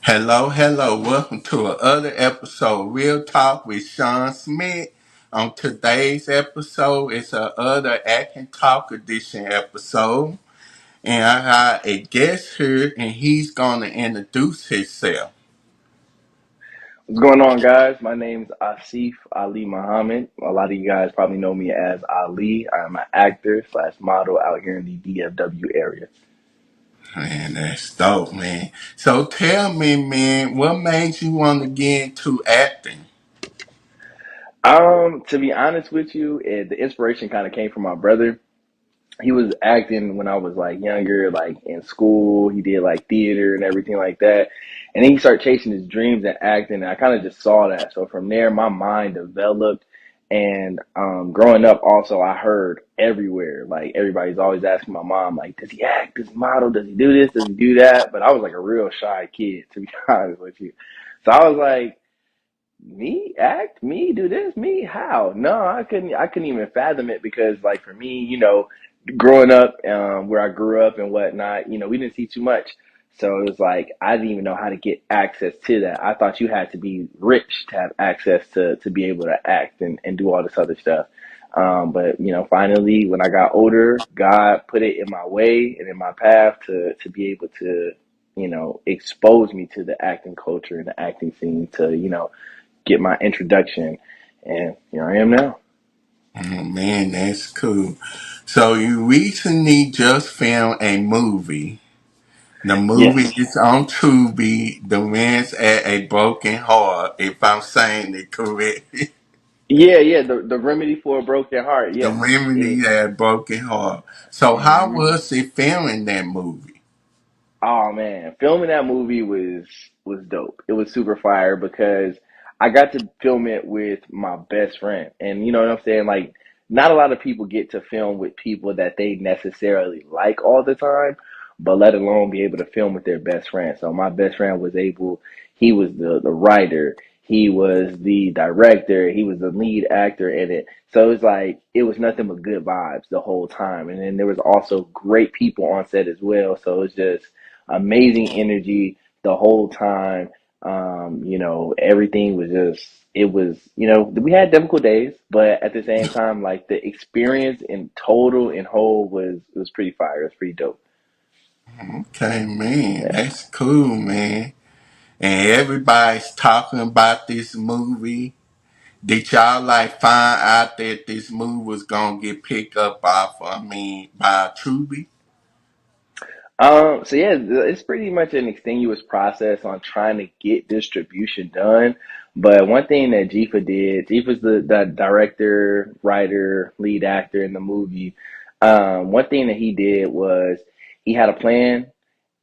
Hello, hello. Welcome to another episode, Real Talk with Shawn Smith. On today's episode, it's another Act and Talk edition episode. And I got a guest here, and he's going to introduce himself. What's going on, guys? My name's Aasif Muhammad. A lot of you guys probably know me as Ali. I'm an actor slash model out here in the DFW area. Man, that's dope, man. So tell me, man, what made you want to get into acting? To be honest with you, the inspiration kind of came from my brother. He was acting when I was like younger, like in school. He did like theater and everything like that. And then he started chasing his dreams and acting. And I kind of just saw that. So from there, my mind developed. And growing up, also, I heard everywhere, like everybody's always asking my mom, like, does he act? Does he model? Does he do this? Does he do that? But I was like a real shy kid, to be honest with you. So I was like, me act, me do this, me how? No, I couldn't even fathom it because like for me, growing up where I grew up and whatnot, we didn't see too much. So it was like I didn't even know how to get access to that. I thought you had to be rich to have access to be able to act and do all this other stuff. But finally when I got older, God put it in my way and in my path to be able to, expose me to the acting culture and the acting scene to, get my introduction, and here I am now. Oh, man, that's cool. So you recently just filmed a movie. The movie Yes. is on Tubi. The man's at a broken heart, if I'm saying it correctly. Yeah, yeah. The remedy for a broken heart. The Yes. remedy It, at a broken heart. So how mhm. was it filming that movie? Oh man, filming that movie was dope. It was super fire because I got to film it with my best friend. And you know what I'm saying? Like not a lot of people get to film with people that they necessarily like all the time, but let alone be able to film with their best friend. So my best friend was able, he was the writer, he was the director, he was the lead actor in it. So it's like it was nothing but good vibes the whole time. And then there was also great people on set as well. So it's just amazing energy the whole time. Everything was just, it was, we had difficult days, but at the same time, like the experience in total and whole was pretty fire. It was pretty dope. Okay, man, Yeah. that's cool, man. And everybody's talking about this movie. Did y'all like find out that this movie was gonna get picked up by Tubi? So yeah, it's pretty much an extenuous process on trying to get distribution done. But one thing that Jifa's the director, writer, lead actor in the movie. One thing that he did was he had a plan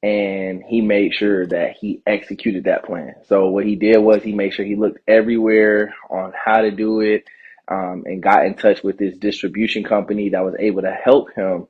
and he made sure that he executed that plan. So what he did was he made sure he looked everywhere on how to do it, and got in touch with this distribution company that was able to help him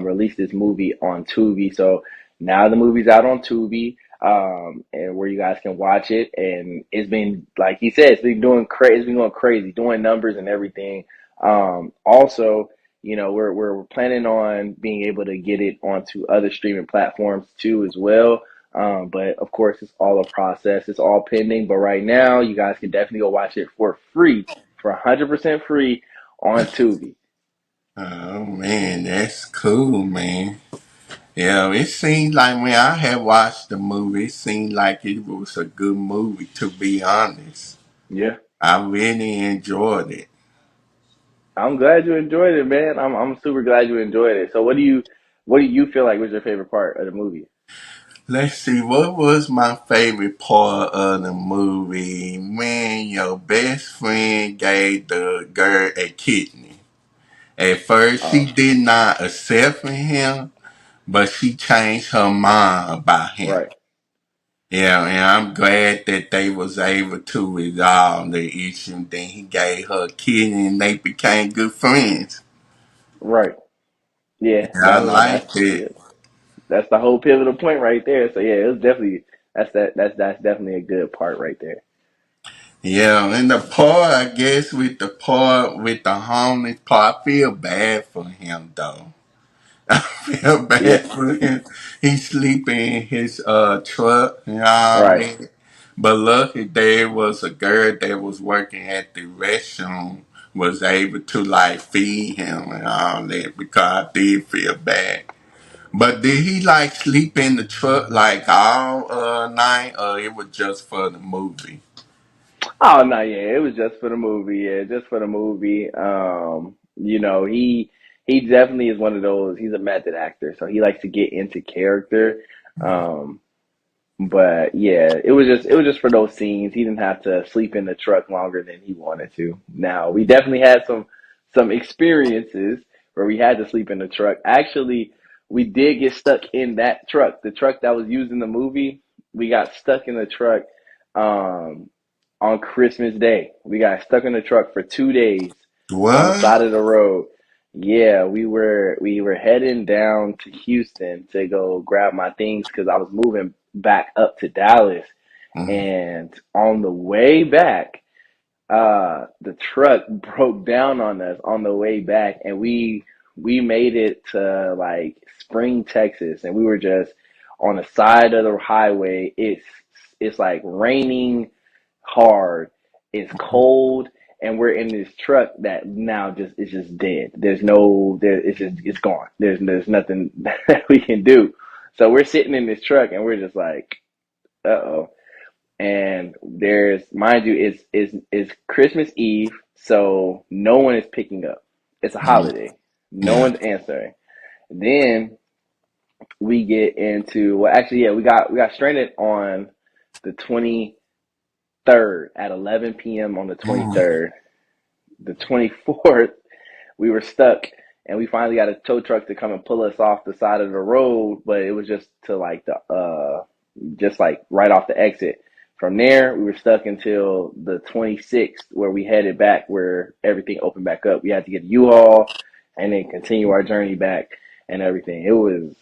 release this movie on Tubi. So now the movie's out on Tubi, and where you guys can watch it. And it's been, like he said, it's been doing crazy. It's been going crazy, doing numbers and everything. Also, we're planning on being able to get it onto other streaming platforms too as well. But of course, it's all a process. It's all pending. But right now, you guys can definitely go watch it for free, for 100% free on Tubi. Oh man, that's cool, man. Yeah, it seemed like when I had watched the movie, it seemed like it was a good movie, to be honest. Yeah. I really enjoyed it. I'm glad you enjoyed it, man. I'm super glad you enjoyed it. So what do you feel like was your favorite part of the movie? Let's see, what was my favorite part of the movie? Man, your best friend gave the girl a kidney. At first, she Oh, did not accept him, but she changed her mind about him. right. Yeah, and I'm glad that they was able to resolve the issue. Then he gave her a kidney and they became good friends. Right. Yeah, And I that's liked it. yeah, that's the whole pivotal point right there. So yeah, it was definitely that's definitely a good part right there. Yeah, and the part, I guess, with the part with the homeless part, I feel bad for him though. feel bad Yeah, for him. He sleeping in his truck and all right. that. But lucky there was a girl that was working at the restaurant was able to like feed him and all that because I did feel bad. But did he like sleep in the truck like all night or it was just for the movie? Oh no, yeah, it was just for the movie. Yeah, just for the movie. He definitely is one of those. He's a method actor, so he likes to get into character. Um, But yeah, it was just for those scenes. He didn't have to sleep in the truck longer than he wanted to. Now we definitely had some experiences where we had to sleep in the truck. Actually, we did get stuck in that truck. The truck that was used in the movie, we got stuck in the truck um on Christmas Day. We got stuck in the truck for 2 days on the What? side of the road. Yeah, we were heading down to Houston to go grab my things because I was moving back up to Dallas. Mm. And on the way back, the truck broke down on us on the way back, and we made it to like Spring, Texas, and we were just on the side of the highway. It's like raining hard. It's cold, and we're in this truck that now just is just dead. It's gone. There's nothing that we can do. So we're sitting in this truck, and we're just like, uh oh. And there's, mind you, it's Christmas Eve, so no one is picking up. It's a Mm. holiday. No Yeah. one's answering. Then we get into, well, actually, yeah, we got stranded on the 23rd at 11 p.m. on the Mm. 23rd. The 24th, we were stuck, and we finally got a tow truck to come and pull us off the side of the road, but it was just to like just like right off the exit. From there, we were stuck until the 26th, where we headed back, where everything opened back up. We had to get a U-Haul and then continue our journey back and everything. It was,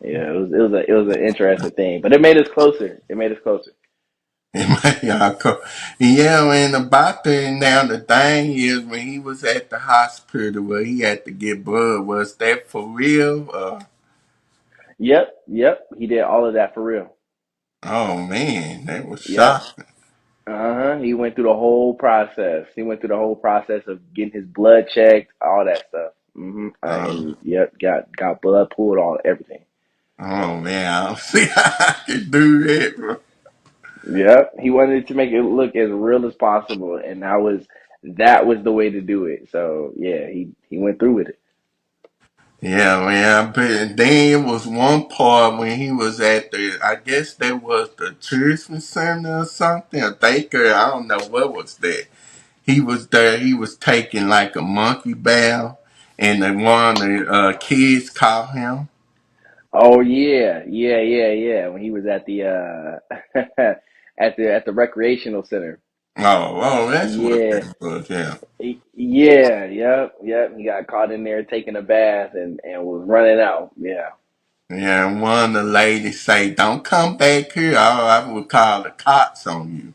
yeah, it was an interesting thing, but it made us closer. It made us closer. Yeah, yeah, and about that now the thing is when he was at the hospital where he had to get blood, was that for real? Yep, yep. He did all of that for real. Oh man, that was Yep. shocking. Uh-huh. He went through the whole process. He went through the whole process of getting his blood checked, all that stuff. Oh, And yep, got blood pulled, all everything. oh man, I don't see how I could do that, bro. Yep. He wanted to make it look as real as possible, and that was the way to do it. So yeah, he went through with it. Yeah, man, but then it was one part when he was at the, I guess that was the Christmas center or something, a baker, I don't know what was that. He was there. He was taking like a monkey bath, and one of the kids caught him. Oh yeah, yeah, yeah, yeah. When he was at the at the recreational center. Oh, that's what Yeah. that was. Yeah, Yeah, yep, yep. He got caught in there taking a bath and was running out. Yeah. yeah. And one of the ladies say, "Don't come back here, or I will call the cops on you."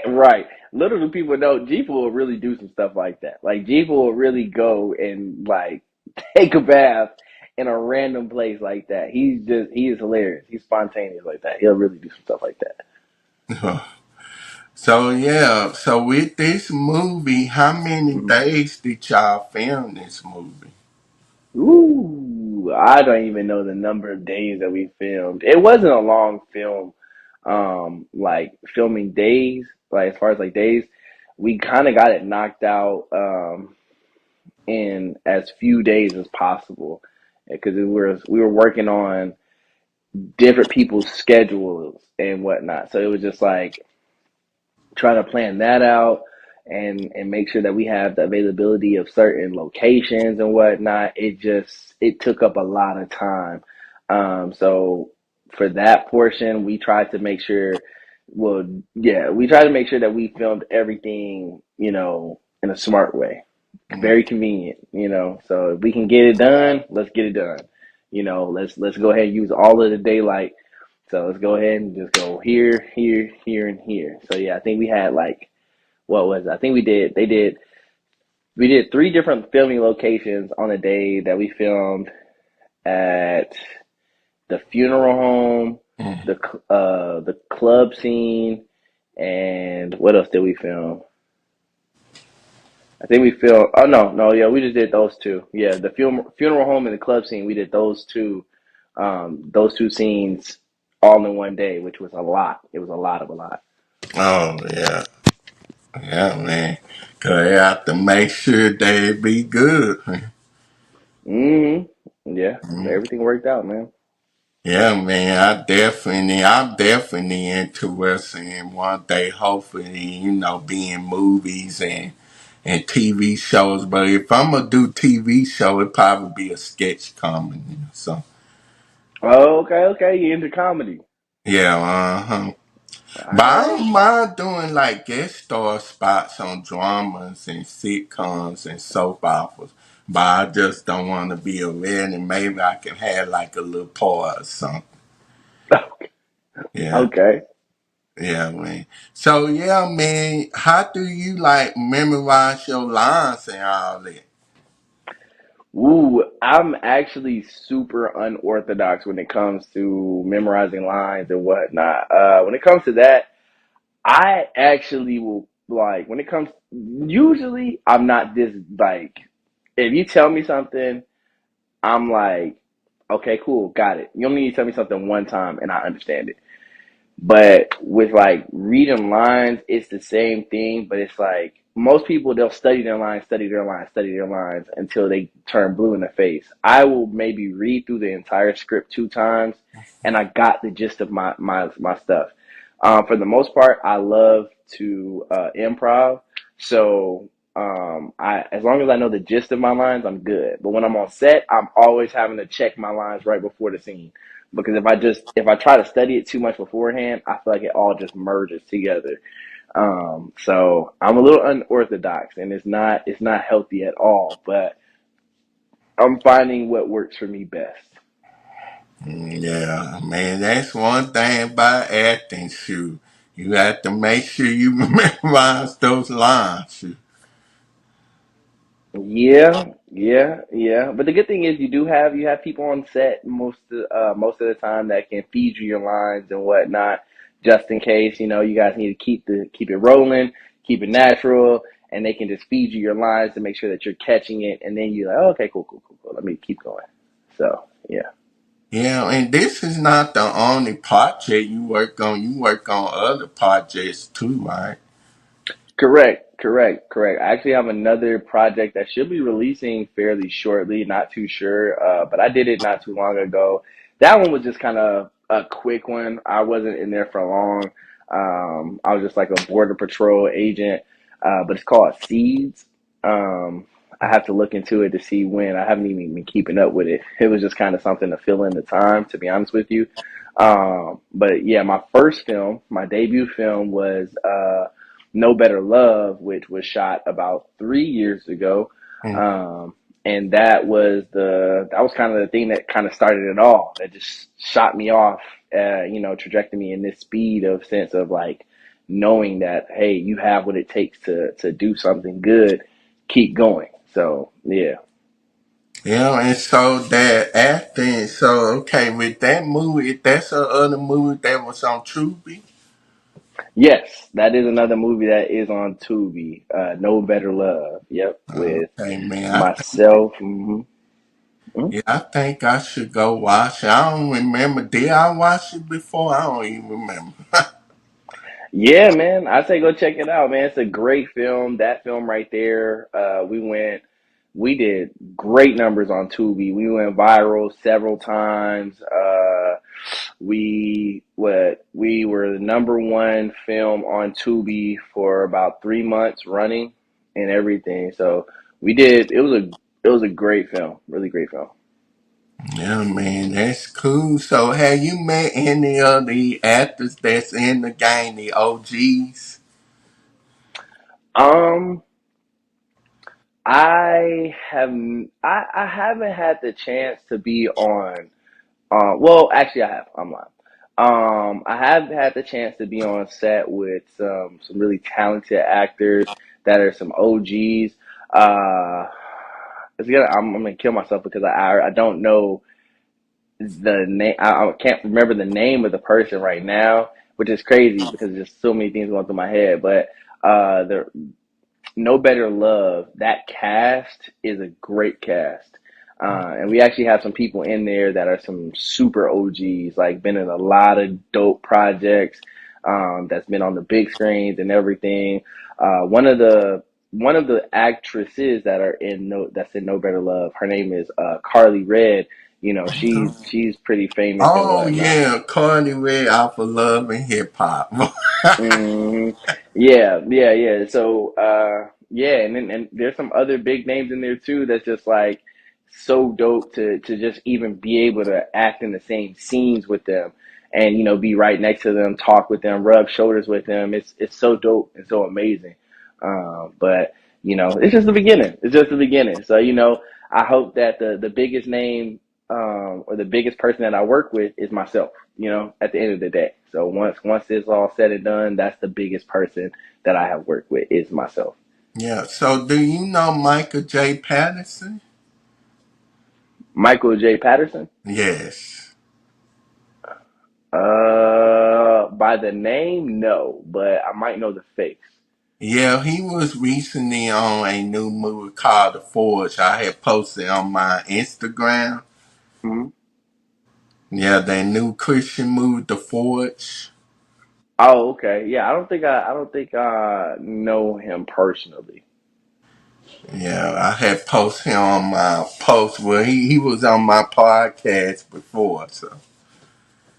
Right. Little do people know, Jeep will really do some stuff like that. Like Jeep will really go and like take a bath in a random place like that. He is hilarious. He's spontaneous like that. He'll really do some stuff like that. So yeah, so with this movie, how many Mhm. days did y'all film this movie? Ooh, I don't even know the number of days that we filmed. It wasn't a long film, like filming days, like as far as like days, we kind of got it knocked out, in as few days as possible because we were working on different people's schedules and whatnot. So it was just like trying to plan that out and make sure that we have the availability of certain locations and whatnot. It took up a lot of time. So for that portion, we tried to make sure. Well, yeah, we tried to make sure that we filmed everything, in a smart way, Mm. very convenient. So if we can get it done, let's get it done. Let's go ahead and use all of the daylight, so let's go ahead and just go here, here, here, and here. So yeah, I think we had like, what was it? I think they did We did three different filming locations on the day that we filmed at the funeral home, Mm. the club scene, and what else did we film? I think we filmed. Oh no, yeah, we just did those two. Yeah, the funeral home and the club scene. We did those two scenes all in one day, which was a lot. It was a lot of a lot. Oh yeah, yeah, man. Cause you have to make sure they be good. Yeah, everything worked out, man. Yeah, man, I'm definitely interested in one day, hopefully, be in movies and TV shows. But if I'm gonna do TV show, it probably be a sketch comedy. So Oh, okay. You into comedy? yeah, uh-huh. All But I right. don't mind doing like guest star spots on dramas and sitcoms and soap operas. But I just don't want to be a villain. Maybe I can have like a little part or something. Yeah. Okay. Yeah, man. So yeah, man, how do you like memorize your lines and all that? Ooh, I'm actually super unorthodox when it comes to memorizing lines and whatnot. When it comes to that, I actually will like when it comes. Usually, I'm not this like. If you tell me something, I'm like, okay, cool, got it. You only need to tell me something one time, and I understand it. But with like reading lines, it's the same thing, but it's like most people they'll study their lines until they turn blue in the face. I will maybe read through the entire script two times and I got the gist of my stuff. For the most part, I love to improv. So I as long as I know the gist of my lines, I'm good. But when I'm on set, I'm always having to check my lines right before the scene because if I try to study it too much beforehand, I feel like it all just merges together. So I'm a little unorthodox, and it's not healthy at all. But I'm finding what works for me best. Yeah, man, that's one thing about acting, shoot. You have to make sure you memorize those lines, shoot. Yeah. But the good thing is you have people on set most of the time that can feed you your lines and whatnot, just in case you guys need to keep it rolling, keep it natural, and they can just feed you your lines to make sure that you're catching it, and then you're like, oh, okay, cool. Let me keep going. So yeah. Yeah, and this is not the only project you work on. You work on other projects too, right? Correct. I actually have another project that should be releasing fairly shortly. Not too sure, but I did it not too long ago. That one was just kind of a quick one. I wasn't in there for long. I was just like a border patrol agent, but it's called Seeds. Um, I have to look into it to see when. I haven't even been keeping up with it. It was just kind of something to fill in the time, to be honest with you. But yeah, my first film, my debut film was No Better Love, which was shot about 3 years ago. Mm. Um, and that was kind of the thing that kind of started it all. That just shot me off, trajected me in this speed of sense of like knowing that, hey, you have what it takes to do something good. Keep going. So yeah. Yeah, and so that acting, so okay, with that movie, that's a other movie that was on Tubi. Yes, that is another movie that is on Tubi. No Better Love. Yep, with Okay, man. myself. Mhm. Yeah, I think I should go watch it. I don't remember. Did I watch it before? I don't even remember. Yeah, man. I say go check it out, man. It's a great film. That film right there. We did great numbers on Tubi. We went viral several times. We were the number one film on Tubi for about 3 months running and everything. So we did. It was a great film. Really great film. Yeah, man, that's cool. So, have you met any of the actors that's in the game, the OGs? Um, I haven't had the chance to be on. Well, actually, I have. I'm lying. I have had the chance to be on set with some really talented actors that are some OGs. Uh, I'm gonna kill myself because I don't know the name. I can't remember the name of the person right now, which is crazy because there's so many things going through my head. But the No Better Love, that cast is a great cast. And we actually have some people in there that are some super OGs, like been in a lot of dope projects, that's been on the big screens and everything. One of the actresses that's in No Better Love, her name is Carly Red. You know, she's pretty famous and Oh whatnot. yeah, Cardi Red out for Love and Hip Hop. Hmm. Yeah, yeah, yeah. So, yeah, and there's some other big names in there too. That's just like so dope to just even be able to act in the same scenes with them, and be right next to them, talk with them, rub shoulders with them. It's so dope and so amazing. But it's just the beginning. It's just the beginning. So I hope that the biggest name, or the biggest person that I work with is myself, at the end of the day. So once it's all said and done, that's the biggest person that I have worked with is myself. Yeah. So do you know Michael J. Patterson? Michael J. Patterson. Yes. By the name, no, but I might know the face. Yeah, he was recently on a new movie called The Forge. I had posted on my Instagram. Hmm. Yeah, that new Christian movie, The Forge. Oh, okay. Yeah, I don't think I know him personally. Yeah, I had posted him on my post. Well, he was on my podcast before, so.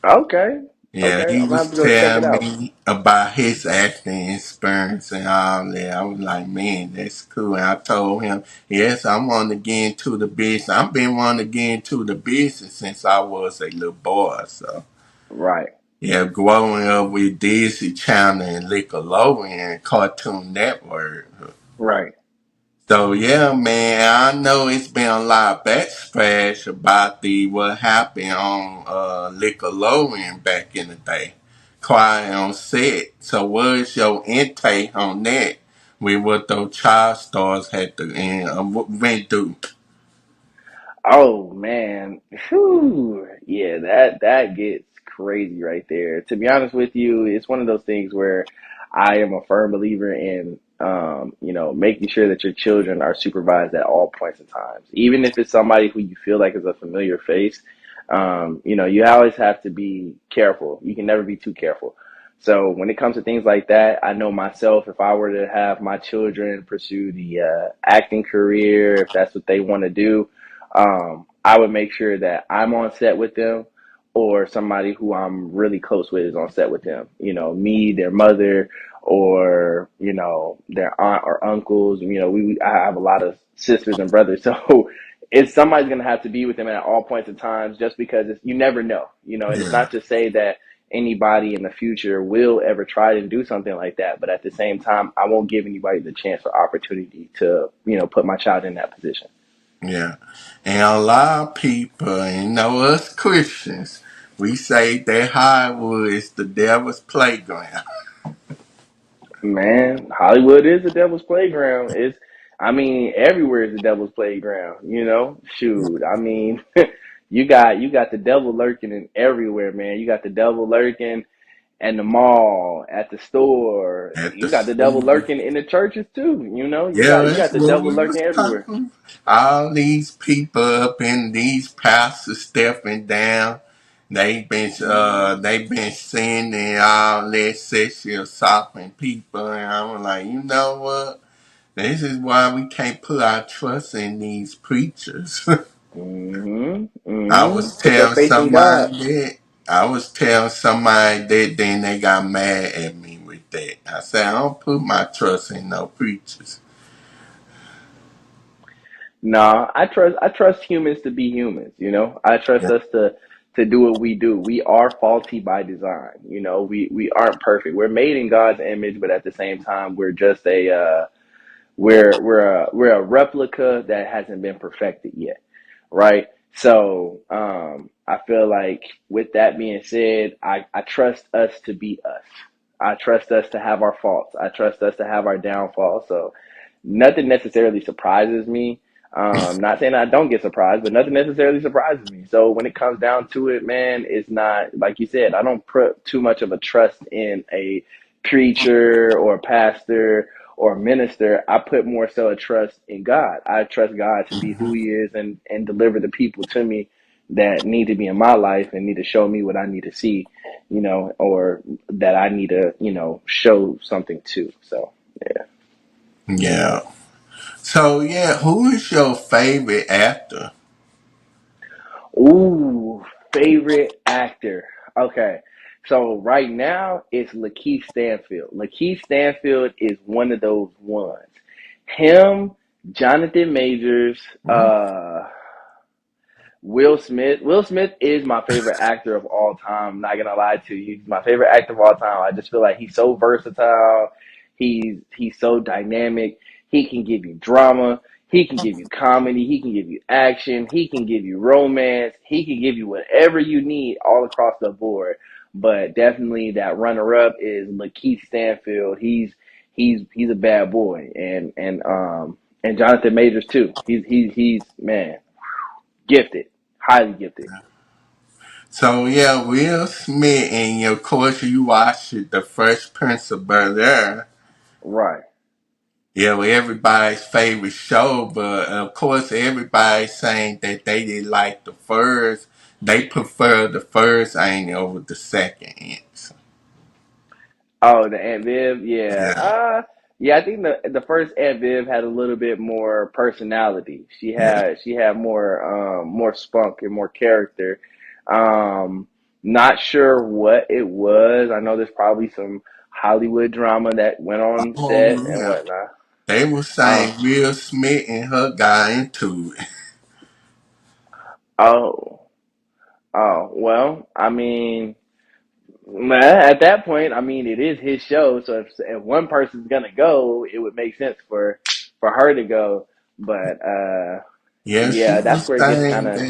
Okay. Yeah, Okay. he I'm gonna was have to go check it telling out. me about his acting experience and all that. I was like, man, that's cool. And I told him, yes, I want to get into the business. I've been wanting to get into the business since I was a little boy. So, Right. yeah, growing up with Disney Channel and Nickelodeon and Cartoon Network. Right. So yeah, man, I know it's been a lot of backslash about the what happened on Nickelodeon back in the day, quiet on set. So what's your intake on that? With what those child stars had to and went through? Oh man, whew. Yeah, that gets crazy right there. To be honest with you, it's one of those things where I am a firm believer in, making sure that your children are supervised at all points and times, even if it's somebody who you feel like is a familiar face. You always have to be careful. You can never be too careful. So when it comes to things like that, I know myself, if I were to have my children pursue the acting career, if that's what they want to do, I would make sure that I'm on set with them or somebody who I'm really close with is on set with them. Me, their mother, or, their aunt or uncles. I have a lot of sisters and brothers. So it's somebody's going to have to be with them at all points and times just because you never know, and it's Yeah, not to say that anybody in the future will ever try to do something like that. But at the same time, I won't give anybody the chance or opportunity to, put my child in that position. yeah, and a lot of people, us Christians, we say that Hollywood is the devil's playground. Man, Hollywood is the devil's playground. I mean, everywhere is the devil's playground. Shoot. I mean, you got the devil lurking in everywhere, man. You got the devil lurking at the mall, at the store. At the You got the devil school. lurking in the churches too. You Yeah, got you that's got the what devil we was lurking everywhere. talking. All these people up in these pastors stepping down. Hmm. They've been sending all that sexual assaulting people, and I'm like, you know what? This is why we can't put our trust in these preachers. Hmm. I Hmm. was Put your telling faith in God. somebody that. I was telling somebody that, then they got mad at me with that. I said, I don't put my trust in no preachers. No, I trust humans to be humans, I trust us to do what we do. We are faulty by design, we aren't perfect. We're made in God's image, but at the same time we're just we're a replica that hasn't been perfected yet, right? So, I feel like with that being said, I trust us to be us. I trust us to have our faults. I trust us to have our downfalls. So nothing necessarily surprises me. Not saying I don't get surprised, but nothing necessarily surprises me. So when it comes down to it, man, it's not like you said. I don't put too much of a trust in a preacher or pastor or minister. I put more so a trust in God. I trust God to be who He is and deliver the people to me that need to be in my life and need to show me what I need to see, or that I need to, show something to. So yeah. Yeah. So yeah, who is your favorite actor? Ooh, favorite actor. Okay. So right now it's Lakeith Stanfield. Lakeith Stanfield is one of those ones. Him, Jonathan Majors, Will Smith. Will Smith is my favorite actor of all time. I'm not gonna lie to you. He's my favorite actor of all time. I just feel like he's so versatile. He's so dynamic. He can give you drama. He can give you comedy. He can give you action. He can give you romance. He can give you whatever you need all across the board. But definitely that runner up is Lakeith Stanfield. He's a bad boy. And Jonathan Majors too. He's man, gifted, highly gifted. So yeah, Will Smith, and of course you watched The Fresh Prince of Bel-Air. Right. Yeah, well, everybody's favorite show, but of course everybody's saying that they didn't like the first. They prefer the first ain't over the second. So, Oh, the Aunt Viv, yeah. yeah, Yeah, I think the first Aunt Viv had a little bit more personality. She yeah. had more spunk and more character. Not sure what it was. I know there's probably some Hollywood drama that went on set Oh and yeah. whatnot. They were Uh, saying Will Smith and her got into it. oh, oh, well, I mean, man, at that point, I mean, it is his show, so if one person's gonna go, it would make sense for her to go. But Yeah, she yeah, that's was where it gets kind saying of that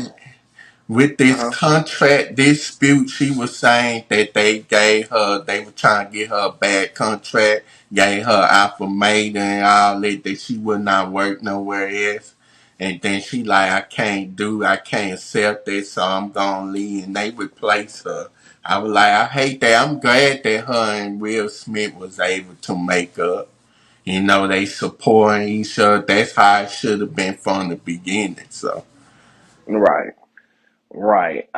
with this uh contract dispute, she was saying that they were trying to get her a bad contract, gave her affirmation and all that, that she would not work nowhere else. And then she like, I can't accept this, so I'm gonna leave. And they replaced her. I was like, I hate that. I'm glad that her and Will Smith was able to make up. They supporting each other. That's how it should have been from the beginning. So, right. Right.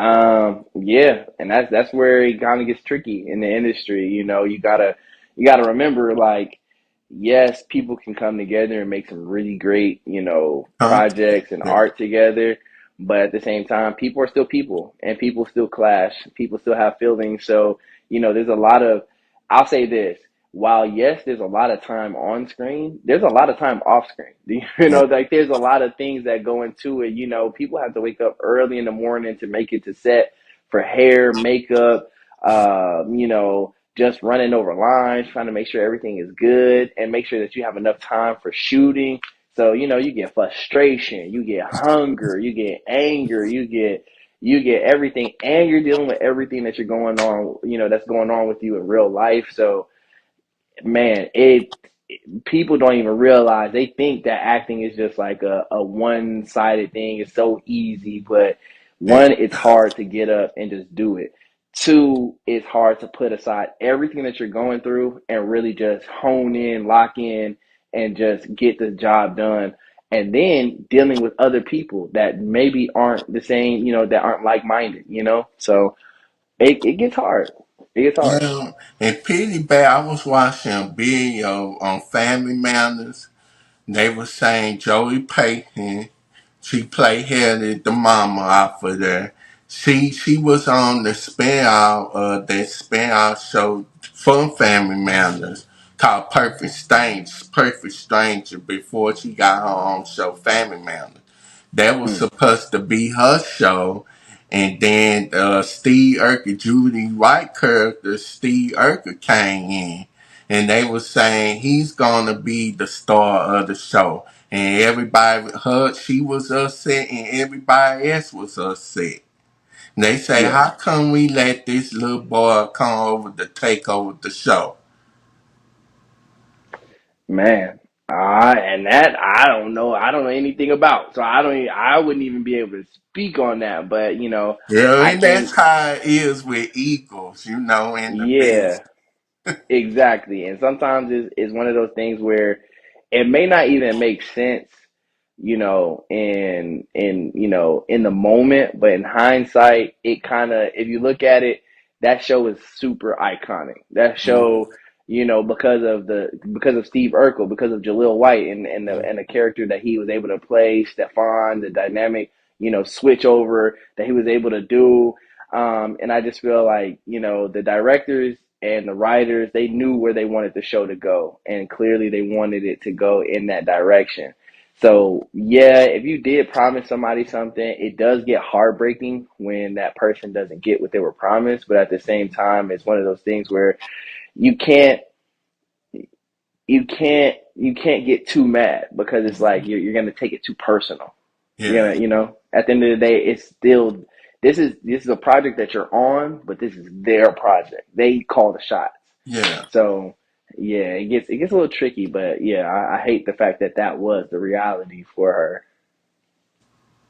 Yeah, and that's where it kind of gets tricky in the industry. You gotta remember, like, yes, people can come together and make some really great, content. projects and art together, but at the same time, people are still people, and people still clash. People still have feelings. So, there's a lot of. I'll say this. While yes, there's a lot of time on screen, there's a lot of time off screen. Like there's a lot of things that go into it. People have to wake up early in the morning to make it to set for hair, makeup, just running over lines, trying to make sure everything is good and make sure that you have enough time for shooting. So, you get frustration, you get hunger, you get anger, you get everything, and you're dealing with everything that you're going on, that's going on with you in real life. So, man, people don't even realize, they think that acting is just like a one-sided thing. It's so easy, but one, it's hard to get up and just do it. Two, it's hard to put aside everything that you're going through and really just hone in, lock in, and just get the job done. And then dealing with other people that maybe aren't the same, that aren't like-minded, so it gets hard. It gets hard. Yeah, and pretty bad. I was watching a video on Family Matters. They were saying Joey Payton, she played Haley, the mama out for there. She was on the spin-off show from Family Matters called Perfect Stranger before she got her own show, Family Matters. That was Mm, supposed to be her show. And then Steve Urkel, Judy White character, Steve Urkel came in. And they were saying he's going to be the star of the show. And she was upset and everybody else was upset. They say, yeah, how come we let this little boy come over to take over the show? man. And that I don't know. I don't know anything about. So I don't. I wouldn't even be able to speak on that. But Yeah, I and that's think how it is with Eagles, in the yeah. Beast. Exactly. And sometimes it's one of those things where it may not even make sense, in the moment, but in hindsight, it kind of, if you look at it, that show is super iconic. That Mhm. show, because of Steve Urkel, because of Jaleel White and the character that he was able to play, Stefan, the dynamic, switch over that he was able to do. And I just feel like, the directors and the writers, they knew where they wanted the show to go. And clearly they wanted it to go in that direction. So, yeah, if you did promise somebody something, it does get heartbreaking when that person doesn't get what they were promised. But at the same time, it's one of those things where you can't you can't get too mad because it's like you're gonna take it too personal. You're Yeah, gonna, at the end of the day, it's still this is a project that you're on, but this is their project. They call the shots. yeah, So yeah, it gets a little tricky, but yeah, I hate the fact that that was the reality for her.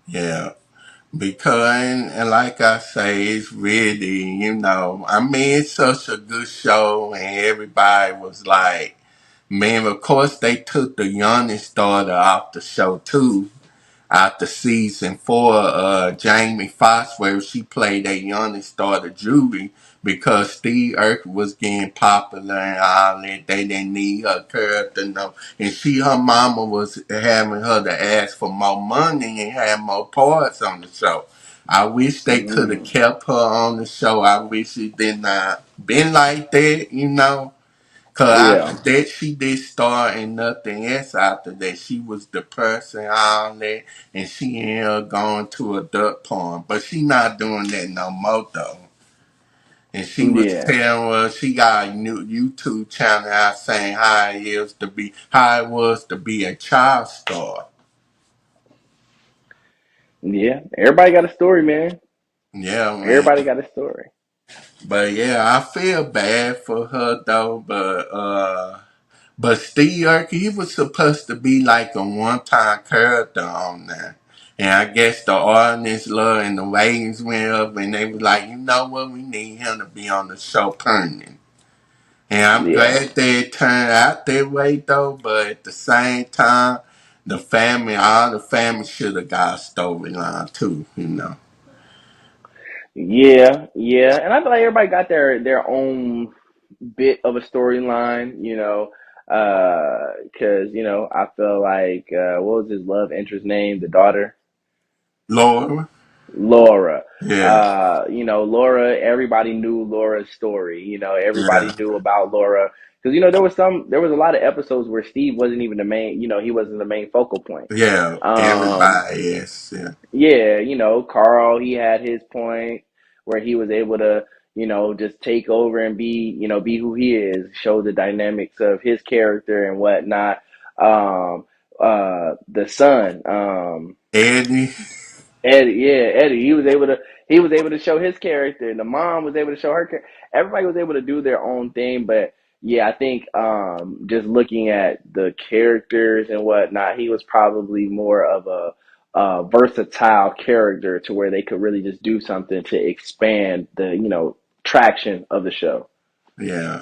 yeah. Because, and like I say, it's really, I mean, it's such a good show, and everybody was like, man, of course, they took the youngest daughter off the show, too. After season 4, Jamie Foxx, where she played that youngest daughter, Judy, because Steve Urkel was getting popular and all that. They didn't need her character, no. And her mama was having her to ask for more money and have more parts on the show. I wish they could have Mm, kept her on the show. I wish it did not been like that. Cause yeah, after that, she did star in nothing else. After that, she was depressed and all that, and she ended up going to a duck pond. But she not doing that no more though. And she was yeah, telling us she got a new YouTube channel out saying how it was to be a child star. yeah. Everybody got a story, man. Yeah, man. Everybody got a story. But yeah, I feel bad for her though. But Steve Urkel, he was supposed to be like a one-time character on there. And I guess the audience love and the ratings went up and they was like, you know what, we need him to be on the show permanent. And I'm Yeah, glad that it turned out that way though, but at the same time, all the family should have got a storyline too. yeah, yeah. And I feel like everybody got their own bit of a storyline, because I feel like what was his love interest name, the daughter, Laura? Laura. Yeah, Laura. Everybody knew Laura's story. Everybody yeah, knew about Laura because there was a lot of episodes where Steve wasn't even the main. He wasn't the main focal point. yeah, Um, everybody, yes, yeah. yeah, Carl, he had his point where he was able to, just take over and be who he is, show the dynamics of his character and whatnot. Um, the son, Eddie, Eddie, yeah, Eddie, he was able to show his character, and the mom was able to show her character. Everybody was able to do their own thing, but yeah, I think just looking at the characters and whatnot, he was probably more of a versatile character to where they could really just do something to expand the traction of the show. yeah.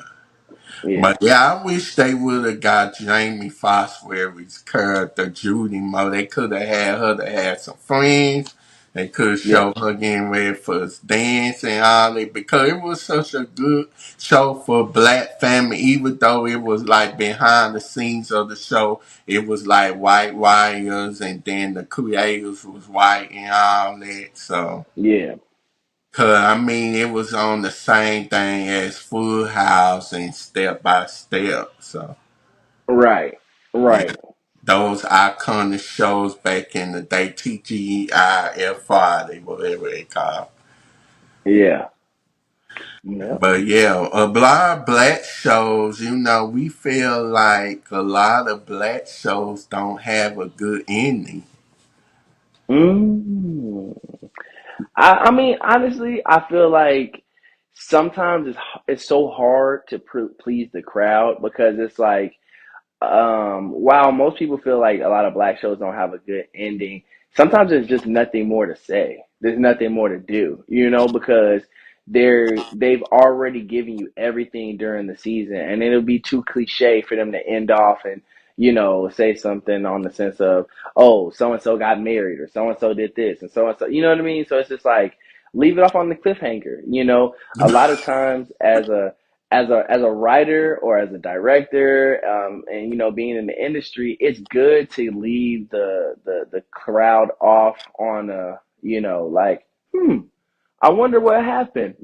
Yeah, But yeah, I wish they would have got Jamie Foxx where his character Judy Mo. They could have had her to have some friends. They could have yeah, showed her getting ready for his dance and all that because it was such a good show for black family. Even though it was like behind the scenes of the show, it was like white wires and then the creators was white and all that. So. yeah, Cause I mean, it was on the same thing as Full House and Step by Step. So right, yeah, right, those iconic shows back in the day, TGIF whatever they call. yeah, yeah. But yeah, a lot of black shows, we feel like a lot of black shows don't have a good ending. Mm. I mean, honestly, I feel like sometimes it's so hard to please the crowd because it's like while most people feel like a lot of black shows don't have a good ending, sometimes there's just nothing more to say. There's nothing more to do, because they've already given you everything during the season, and it'll be too cliche for them to end off and say something on the sense of, oh, so and so got married or so and so did this and so, you know what I mean? So it's just like leave it off on the cliffhanger. A lot of times as a writer or as a director, and being in the industry, it's good to leave the crowd off on a like, I wonder what happened,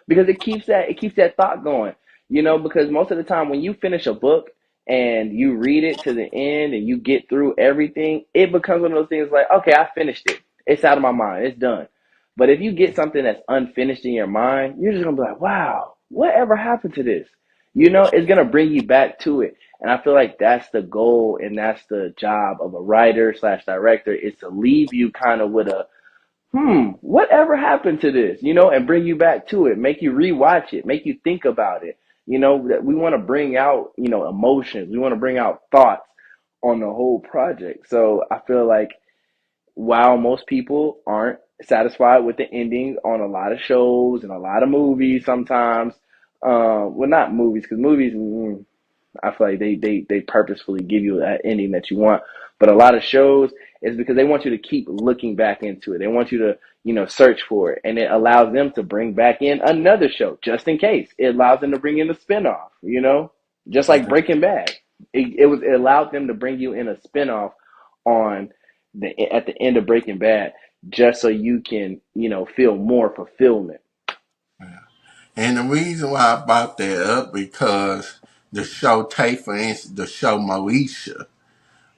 because it keeps that thought going, because most of the time when you finish a book and you read it to the end and you get through everything, it becomes one of those things like, okay, I finished it. It's out of my mind. It's done. But if you get something that's unfinished in your mind, you're just gonna be like, wow, whatever happened to this? It's gonna bring you back to it. And I feel like that's the goal and that's the job of a writer slash director, is to leave you kind of with a, whatever happened to this, and bring you back to it, make you rewatch it, make you think about it. That we want to bring out, emotions. We want to bring out thoughts on the whole project. So I feel like while most people aren't satisfied with the ending on a lot of shows and a lot of movies sometimes, well, not movies, because movies, I feel like they purposefully give you that ending that you want. But a lot of shows is because they want you to keep looking back into it. They want you to, search for it. And it allows them to bring back in another show just in case. It allows them to bring in a spinoff, just like Breaking Bad. It allowed them to bring you in a spinoff on at the end of Breaking Bad, just so you can, feel more fulfillment. And the reason why I brought that up because the show, take for instance, the show Moesha.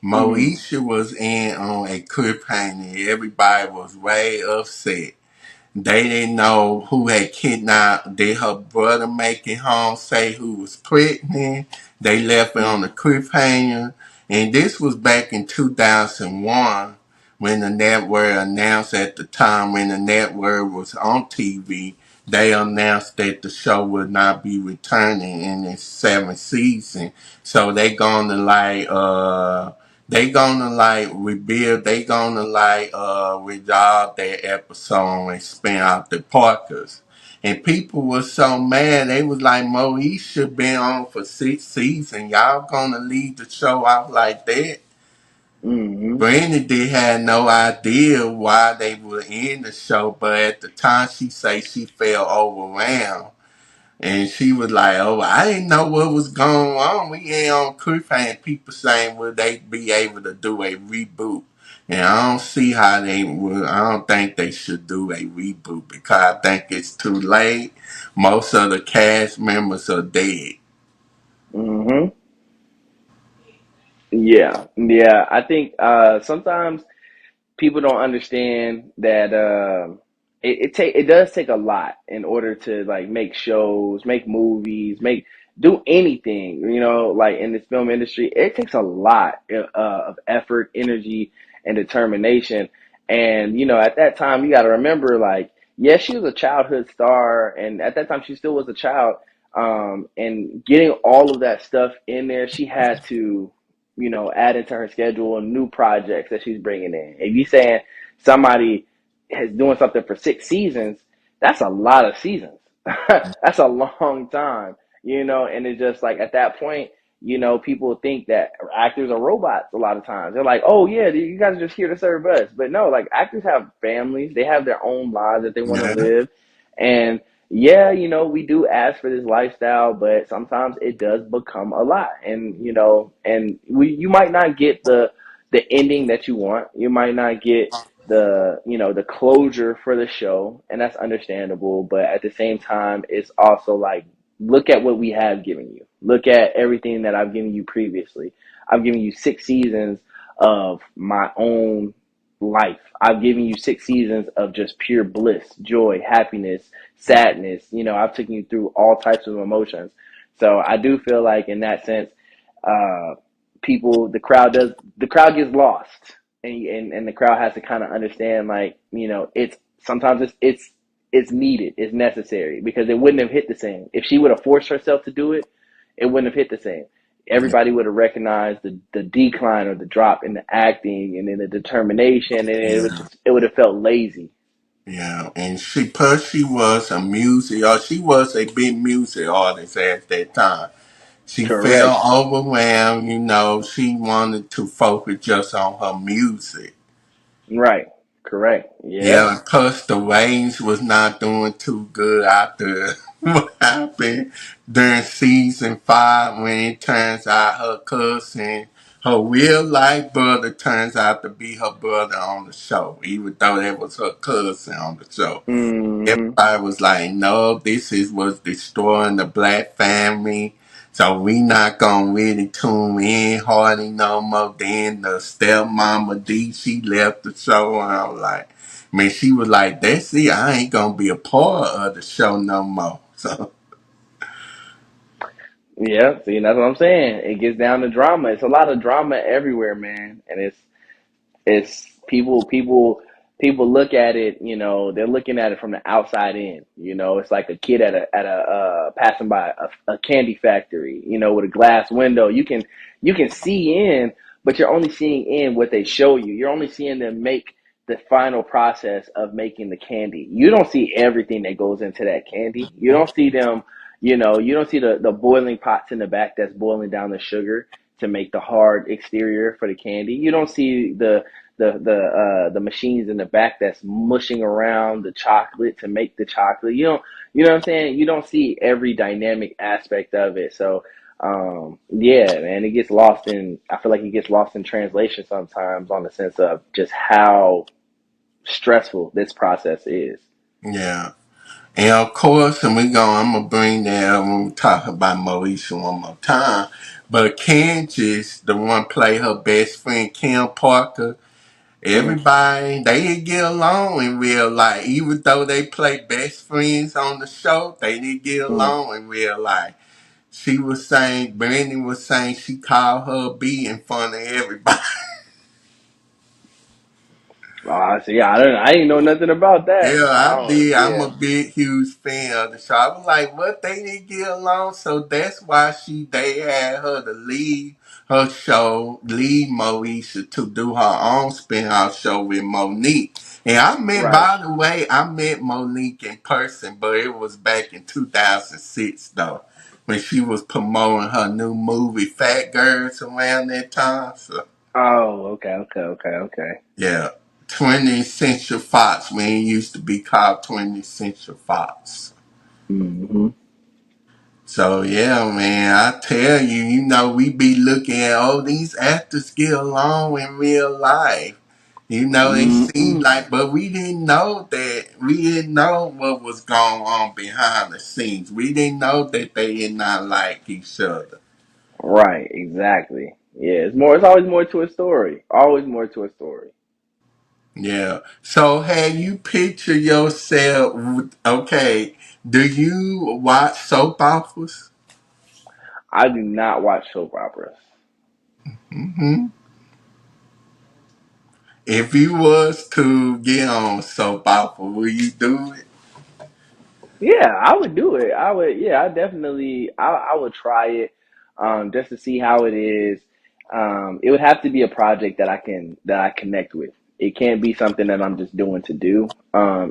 Mm-hmm. Moesha was in on a cliffhanger. Everybody was way upset. They didn't know who had kidnapped. Did her brother make it home, say who was pregnant? They left it on the cliffhanger. And this was back in 2001 when the network announced, at the time when the network was on TV, they announced that the show would not be returning in its seventh season. So they gonna like rebuild, they gonna like resolve their episode and spin out the Parkers. And people were so mad, they was like, Moesha been on for 6 seasons. Y'all gonna leave the show out like that? Mm-hmm. Brandy had no idea why they were in the show, but at the time she say she felt overwhelmed. And she was like, oh, I didn't know what was going on. We ain't on cliffhanger. People saying, will they be able to do a reboot? And I don't see how they will. I don't think they should do a reboot because I think it's too late. Most of the cast members are dead. Mm-hmm. Yeah. I think sometimes people don't understand that it does take a lot in order to like make shows, make movies, do anything. Like in this film industry, it takes a lot of effort, energy, and determination. And at that time, you got to remember, like, yes, she was a childhood star, and at that time, she still was a child. And getting all of that stuff in there, she had to add into her schedule new projects that she's bringing in. If you saying somebody is doing something for 6 seasons, that's a lot of seasons. That's a long time, and it's just like at that point, people think that actors are robots a lot of times. They're like, oh yeah, you guys are just here to serve us. But no, like actors have families, they have their own lives that they want to Yeah. live. And yeah, we do ask for this lifestyle, but sometimes it does become a lot. And you might not get the ending that you want. You might not get the closure for the show, and that's understandable. But at the same time, it's also like, look at what we have given you. Look at everything that I've given you previously. I've given you 6 seasons of my own life. I've given you 6 seasons of just pure bliss, joy, happiness, sadness. I've taken you through all types of emotions. So I do feel like in that sense, uh, the crowd gets lost, and the crowd has to kind of understand, like, it's sometimes it's needed, it's necessary, because it wouldn't have hit the same if she would have forced herself to do it. It wouldn't have hit the same. Yeah, everybody would have recognized the decline or the drop in the acting and in the determination, and yeah, it would have felt lazy. yeah. And plus she was a music, or she was a big music artist at that time. She Correct. felt overwhelmed, she wanted to focus just on her music. Right. Correct. Yeah, Yep. and plus the Waynes was not doing too good after what happened during season 5 when it turns out her cousin, her real life brother turns out to be her brother on the show, even though that was her cousin on the show. Hmm. Everybody was like, no, this is what's destroying the black family. So we not gonna really tune in hardly no more. Then the stepmama D, she left the show, and I was like, man, she was like, that's it. I ain't gonna be a part of the show no more. So Yeah. See, that's what I'm saying. It gets down to drama. It's a lot of drama everywhere, man, and it's people look at it, they're looking at it from the outside in. It's like a kid at a passing by a candy factory, with a glass window. You can see in, but you're only seeing in what they show you. You're only seeing them make the final process of making the candy. You don't see everything that goes into that candy. You don't see them, you don't see the boiling pots in the back that's boiling down the sugar to make the hard exterior for the candy. You don't see the machines in the back that's mushing around the chocolate to make the chocolate. You know what I'm saying? You don't see every dynamic aspect of it. So yeah, man, it gets lost in. I feel like it gets lost in translation sometimes on the sense of just how stressful this process is. yeah. And of course, I'm gonna bring that up when we talk about Moesha one more time. But Candace, the one play her best friend Kim Parker, Mm, everybody, they didn't get along in real life. Even though they play best friends on the show, they didn't get mm. along in real life. She was saying, Brandy was saying she called her B in front of everybody. Oh, see, I didn't know nothing about that. Yeah, I I don't. did. I'm Yeah. a big, huge fan of the show. I was like, what? They didn't get along, so that's why they had her to leave her show, leave Moesha to do her own spin-off show with Monique. And Right. by the way, I met Monique in person, but it was back in 2006 though, when she was promoting her new movie Fat Girls around that time. So Oh, okay, okay, okay, okay. yeah, 20th Century Fox when it used to be called 20th Century Fox. Hmm. So yeah, man, I tell you, we be looking at these actors get along in real life. They seem Mm-mm. like, but we didn't know that. We didn't know what was going on behind the scenes. We didn't know that they did not like each other. Right, exactly. Yeah, it's always more to a story. Always more to a story. Yeah. So, have you picture yourself? Okay. Do you watch soap operas? I do not watch soap operas. Hmm. If you was to get on soap opera, will you do it? Yeah, I would do it. I would, yeah, I would try it, just to see how it is. It would have to be a project that I connect with. It can't be something that I'm just doing to do.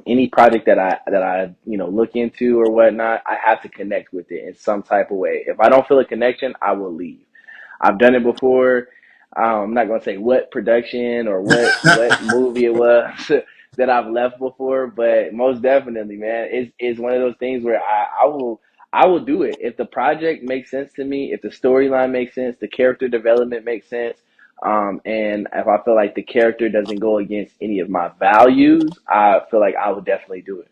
Any project that I look into or whatnot, I have to connect with it in some type of way. If I don't feel a connection, I will leave. I've done it before. I'm not gonna say what production or what movie it was that I've left before, but most definitely, man, it's one of those things where I will do it if the project makes sense to me, if the storyline makes sense, the character development makes sense, and if I feel like the character doesn't go against any of my values, I feel like I would definitely do it.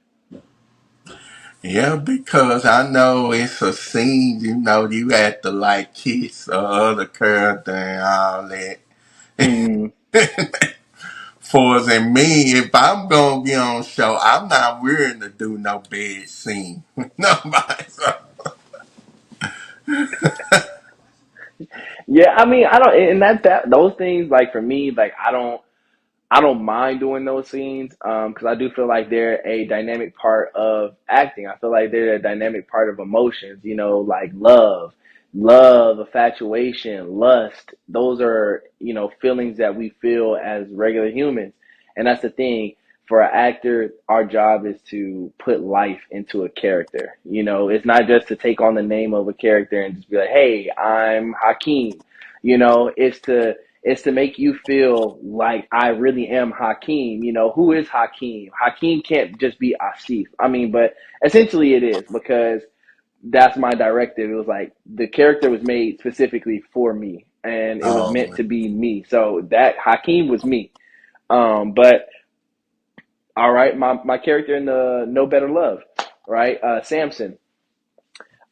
Yeah, because I know it's a scene, you have to like kiss the other character and all that. Mm. For as in me, if I'm gonna be on show, I'm not willing to do no bed scene with nobody. So, Yeah, I mean, I don't, and that those things, like for me, like I don't mind doing those scenes, because I do feel like they're a dynamic part of acting. I feel like they're a dynamic part of emotions, like love, love, infatuation, lust. Those are, feelings that we feel as regular humans. And that's the thing. For an actor, our job is to put life into a character. It's not just to take on the name of a character and just be like, "Hey, I'm Hakeem." It's to make you feel like I really am Hakeem. Who is Hakeem? Hakeem can't just be Asif. I mean, but essentially it is, because that's my directive. It was like the character was made specifically for me, and it was meant Oh, to be me. So that Hakeem was me. But all right, my character in the No Better Love, right? Samson.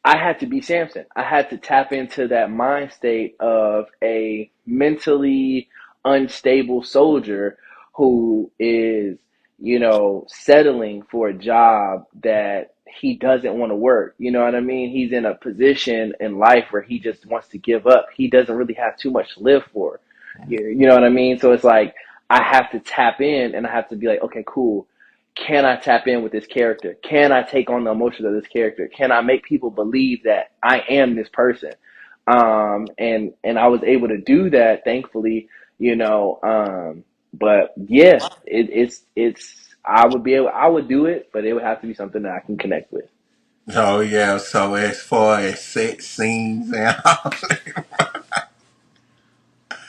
I had to be Samson. I had to tap into that mind state of a mentally unstable soldier who is, settling for a job that he doesn't want to work. You know what I mean? He's in a position in life where he just wants to give up. He doesn't really have too much to live for. You know what I mean? So it's like I have to tap in and I have to be like, okay, cool, can I tap in with this character? Can I take on the emotions of this character? Can I make people believe that I am this person? And I was able to do that, thankfully, you know. But yeah, it's I would do it, but it would have to be something that I can connect with. oh yeah. So as far as sex scenes and all,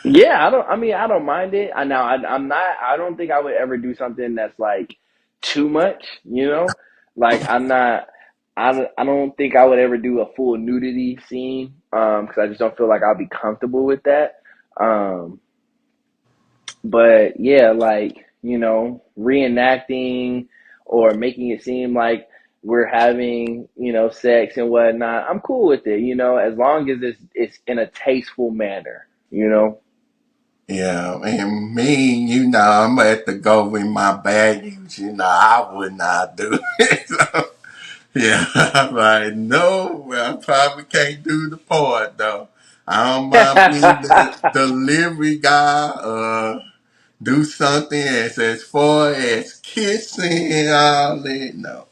Yeah, I don't. I mean, I don't mind it. I'm not. I don't think I would ever do something that's like too much. Like I'm not. I don't think I would ever do a full nudity scene. Because I just don't feel like I'll be comfortable with that. Um, but yeah, like reenacting or making it seem like we're having sex and whatnot. I'm cool with it. As long as it's in a tasteful manner. yeah. And me, I'm gonna have to go with my baggage. I would not do it. So, yeah, I'm like, no, well, I probably can't do the part though. I don't mind being the delivery guy. Do something as far as kissing and all that. No,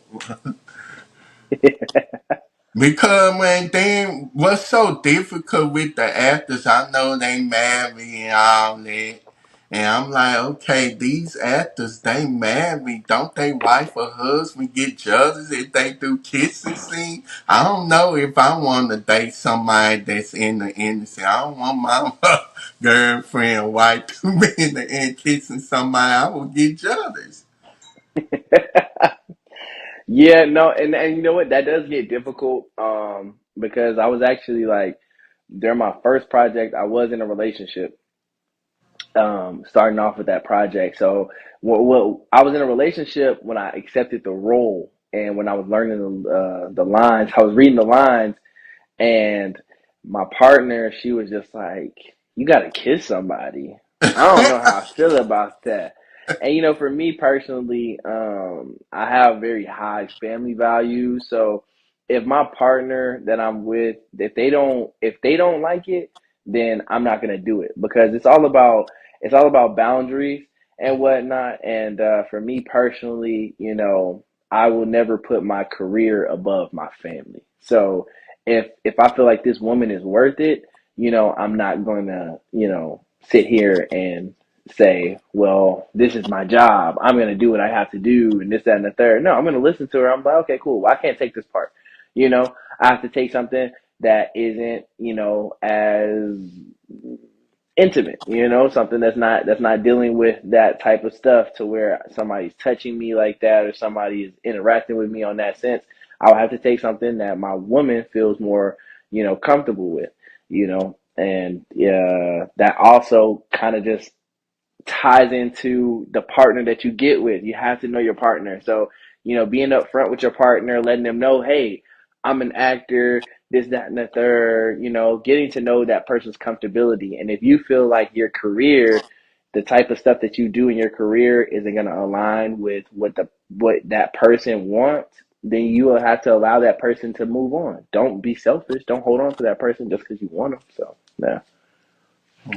because man, then what's so difficult with the actors? I know they married and all that. And I'm like, okay, these actors, they married. Don't they wife or husband get jealous if they do kissing scene? I don't know if I want to date somebody that's in the industry. I don't want my girlfriend, wife to be in the end kissing somebody. I will get jealous. Yeah, no, and you know what? That does get difficult. Because I was actually like during my first project, I was in a relationship. Starting off with that project. So, I was in a relationship when I accepted the role, and when I was learning the lines, I was reading the lines, and my partner, she was just like, "You got to kiss somebody." I don't know how I feel about that. And for me personally, I have very high family values. So if my partner that I'm with, if they don't like it, then I'm not gonna do it, because it's all about boundaries and whatnot. And for me personally, I will never put my career above my family. So if I feel like this woman is worth it, I'm not going to, sit here and say, well, this is my job. I'm going to do what I have to do and this, that, and the third. No, I'm going to listen to her. I'm like, okay, cool. Well, I can't take this part. I have to take something that isn't, as intimate, something that's not dealing with that type of stuff to where somebody's touching me like that or somebody is interacting with me on that sense. I'll have to take something that my woman feels more, comfortable with, and that also kind of just ties into the partner that you get with. You have to know your partner. So, being upfront with your partner, letting them know, hey, I'm an actor, this, that, and the third, getting to know that person's comfortability. And if you feel like your career, the type of stuff that you do in your career isn't going to align with what that person wants, then you will have to allow that person to move on. Don't be selfish. Don't hold on to that person just because you want them. So, yeah.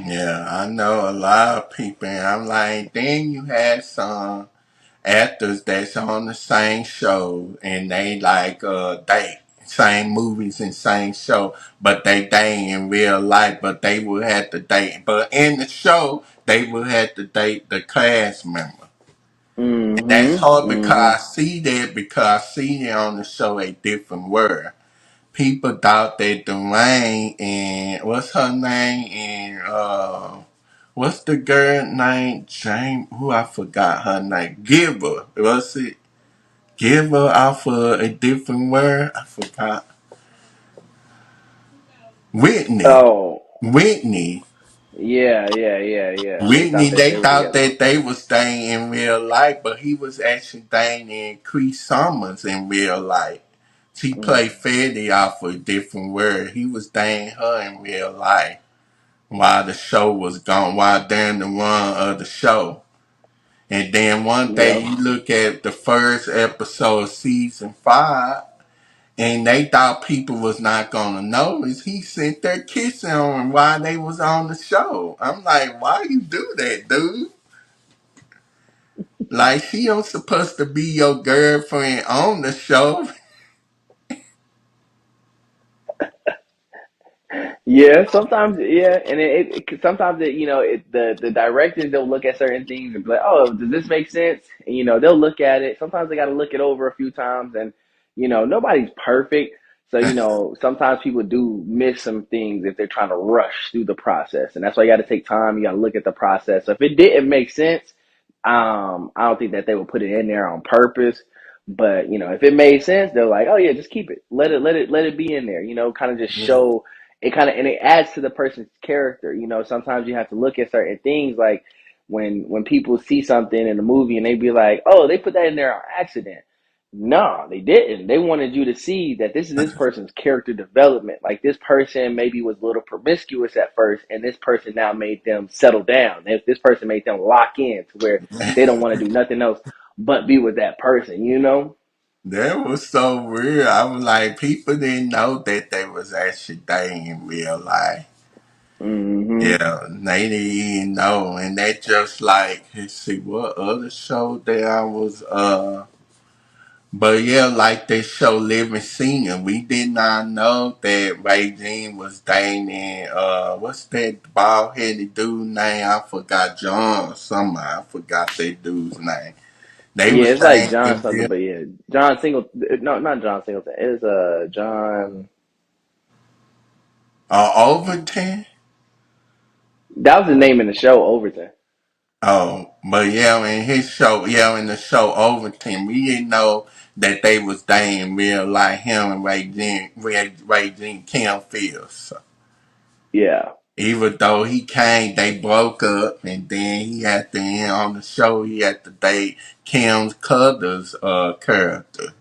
Yeah, I know a lot of people, and I'm like, then you had some actors that's on the same show, and they like date. same movies and same show, but they date in real life. But they would have to date, but in the show they would have to date the cast member. And that's Mm-hmm. hard because Mm-hmm. I see that because I see it on the show a different word. People thought that Dwayne and what's her name and what's the girl name? James, who I forgot her name. Giver. What's it? Giver off of a different word. I forgot. Whitney. Oh, Whitney. yeah. They Whitney, thought that they they were thought together. that they was staying in real life, but he was actually staying in Cree Summers in real life. She Mm. played Fetty off of a different word. He was dating her in real life while the show was gone, while during the run of the show. And then one day Yep. you look at the first episode of season 5, and they thought people was not gonna notice. He sent their kissing on them while they was on the show. I'm like, why you do that, dude? Like she don't supposed to be your girlfriend on the show. Yeah, sometimes, yeah, and sometimes the directors they'll look at certain things and be like, oh, does this make sense? And, they'll look at it. Sometimes they got to look it over a few times, and nobody's perfect, so sometimes people do miss some things if they're trying to rush through the process, and that's why you got to take time. You got to look at the process. So if it didn't make sense, I don't think that they would put it in there on purpose. But if it made sense, they're like, oh yeah, just keep it. Let it be in there. Kind of just show it and it adds to the person's character. Sometimes you have to look at certain things like when people see something in a movie and they be like, oh, they put that in there on accident. No, they didn't. They wanted you to see that this is this person's character development. Like this person maybe was a little promiscuous at first, and this person now made them settle down. This person made them lock in to where they don't want to do nothing else but be with that person. That was so weird. I was like, people didn't know that they was actually dating in real life. Hmm. Yeah, they didn't even know. And that just like, let's see, what other show that I was, but yeah, like this show Living Single, we did not know that Regine was dating, what's that bald headed dude name? I forgot John or somebody. I forgot that dude's name. They Yeah, was it's like John dating something, real, but yeah, John Single. No, not John Singleton. It's John. Overton. That was the name in the show, Overton. Oh, but yeah, in his show, yeah, in the show Overton, we didn't know that they was dating real like him and Ray Jean Kim Fields. So, Yeah. even though he came, they broke up, and then he had to end on the show. He had to date Kim's Cutter's character,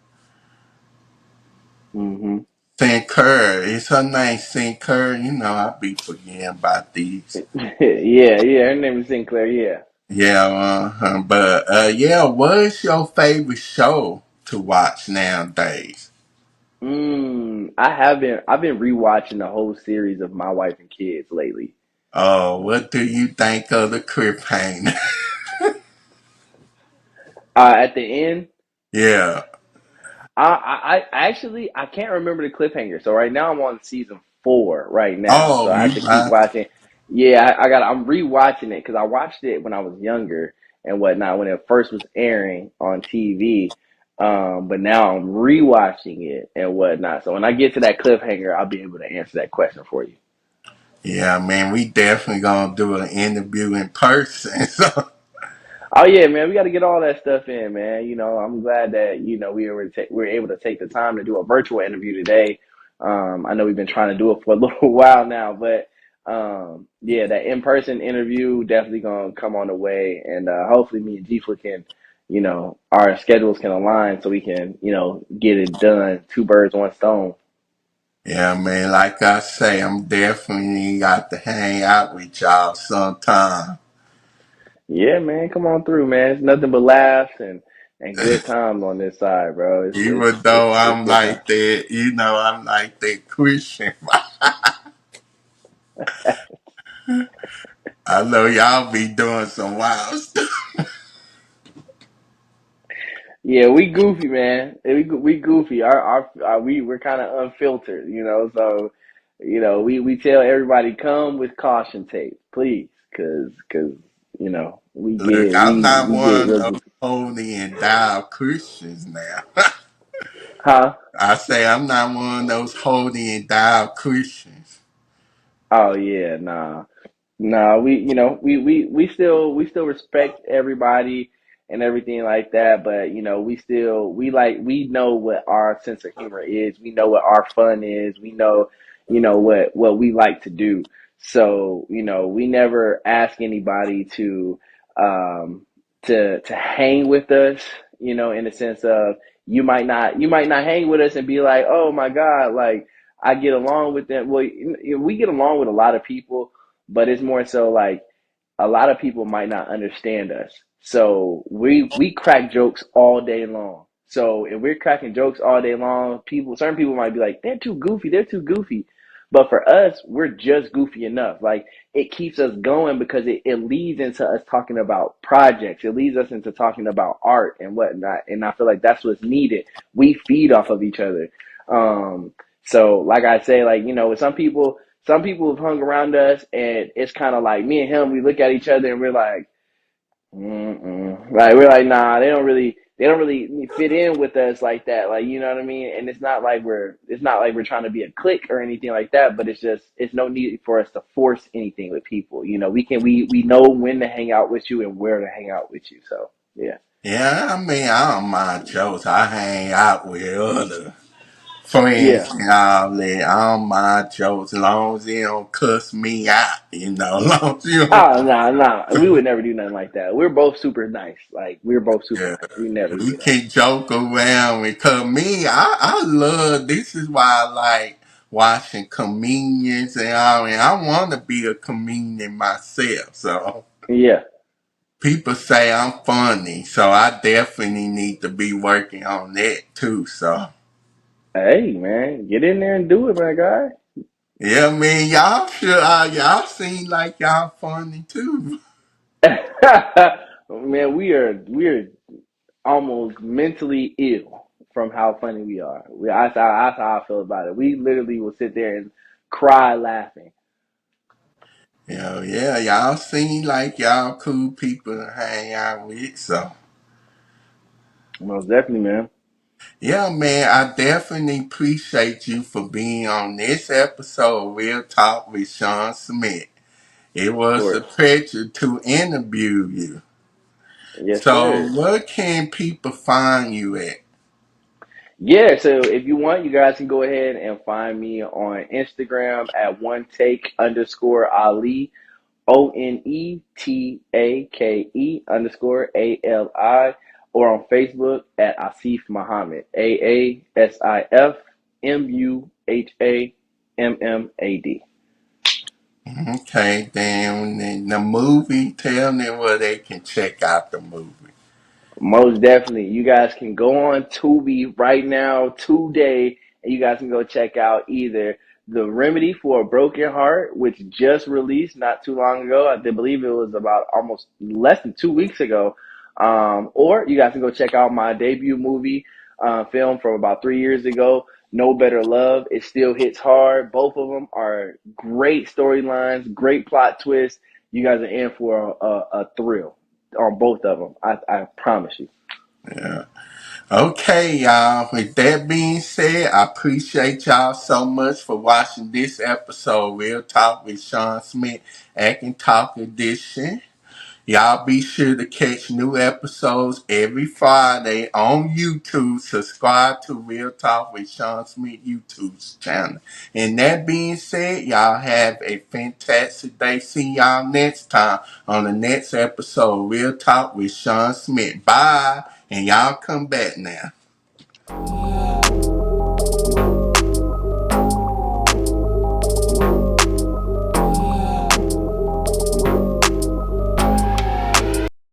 Hmm. Sinclair. Is her name Sinclair? You know, I be forgetting about these. Yeah. Her name is Sinclair. Yeah. Yeah, but yeah, what's your favorite show to watch nowadays? I haven't. I've been rewatching the whole series of My Wife and Kids lately. Oh, what do you think of the cliffhanger? At the end, Yeah. I actually I can't remember the cliffhanger. So right now I'm on season 4 right now. So Oh, I have you to keep right. watching. Yeah, I'm rewatching it because I watched it when I was younger and whatnot when it first was airing on TV. But now I'm rewatching it and whatnot. So when I get to that cliffhanger, I'll be able to answer that question for you. Yeah, man, we definitely gonna do an interview in person. So, Oh yeah, man, we got to get all that stuff in, man. I'm glad that we were able to take the time to do a virtual interview today. I know we've been trying to do it for a little while now, but yeah, that in person interview definitely gonna come on the way, and hopefully me and Jifa can, our schedules can align so we can, get it done. Two birds, one stone. yeah, man, like I say, I'm definitely got to hang out with y'all sometime. Yeah, man, come on through, man. It's nothing but laughs and good times on this side, bro. It's it's Even it's though it's I'm good time. like that, I'm like that Christian. I know y'all be doing some wild stuff. Yeah, we goofy, man. We goofy. We're kind of unfiltered, So, we tell everybody come with caution tape, please, cause Look, I'm not we get one of real those goofy. holy and thou Christians now. Huh? I say I'm not one of those holy and thou Christians. Oh yeah, nah. No, we still respect everybody and everything like that, but we know what our sense of humor is. We know what our fun is. We know, what we like to do. So, we never ask anybody um to hang with us, in the sense of you might not hang with us and be like, "Oh my God, like I get along with them." Well, we get along with a lot of people, but it's more so like a lot of people might not understand us. So we crack jokes all day long. So if we're cracking jokes all day long, certain people might be like, they're too goofy. But for us, we're just goofy enough. Like it keeps us going because it leads into us talking about projects. It leads us into talking about art and whatnot. And I feel like that's what's needed. We feed off of each other. So like I say, like, with some people have hung around us, and it's kind of like me and him. We look at each other and we're like, mm-mm. Like we're like, nah, they don't really fit in with us like that. Like, you know what I mean? And it's not like we're trying to be a clique or anything like that. But it's no need for us to force anything with people. We know when to hang out with you and where to hang out with you. So yeah, Yeah, I mean, I don't mind jokes. I hang out with other friends yeah. and all that. I don't mind jokes as long as they don't cuss me out, as long as you don't. Oh, nah, nah. We would never do nothing like that. We're both super nice. Like we're both super Yeah, nice. We never we do that. can joke around because me, I love, this is why I like watching comedians and all, and I want to be a comedian myself. So Yeah. people say I'm funny, so I definitely need to be working on that too. So Hey, man, get in there and do it, my guy. yeah, man, y'all seem like y'all funny too. Man, we are almost mentally ill from how funny we are. That's how I feel about it. We literally will sit there and cry laughing. Yeah, y'all seem like y'all cool people to hang out with. So Most definitely, man. yeah, man, I definitely appreciate you for being on this episode of Real Talk with Shawn Smith. It Of was a course. pleasure to interview you. Yes, So sir. where can people find you at? Yeah, so if you want, you guys can go ahead and find me on Instagram at one take underscore Ali. ONETAKE or on Facebook at Aasif Muhammad. AASIFMUHAMMAD. Okay, then the movie, tell me where they can check out the movie. Most definitely. You guys can go on Tubi right now, today, and you guys can go check out either The Remedy for a Broken Heart, which just released not too long ago. I believe it was about almost less than 2 weeks ago. Or you guys can go check out my debut movie, film from about 3 years ago, No Better Love. It still hits hard. Both of them are great storylines, great plot twists. You guys are in for a thrill on both of them. I promise you. Yeah. Okay, y'all. With that being said, I appreciate y'all so much for watching this episode, Real Talk with Shawn Smith, Act and Talk Edition. Y'all be sure to catch new episodes every Friday on YouTube. Subscribe to Real Talk with Shawn Smith YouTube channel. And that being said, y'all have a fantastic day. See y'all next time on the next episode, Real Talk with Shawn Smith. Bye. And y'all come back now.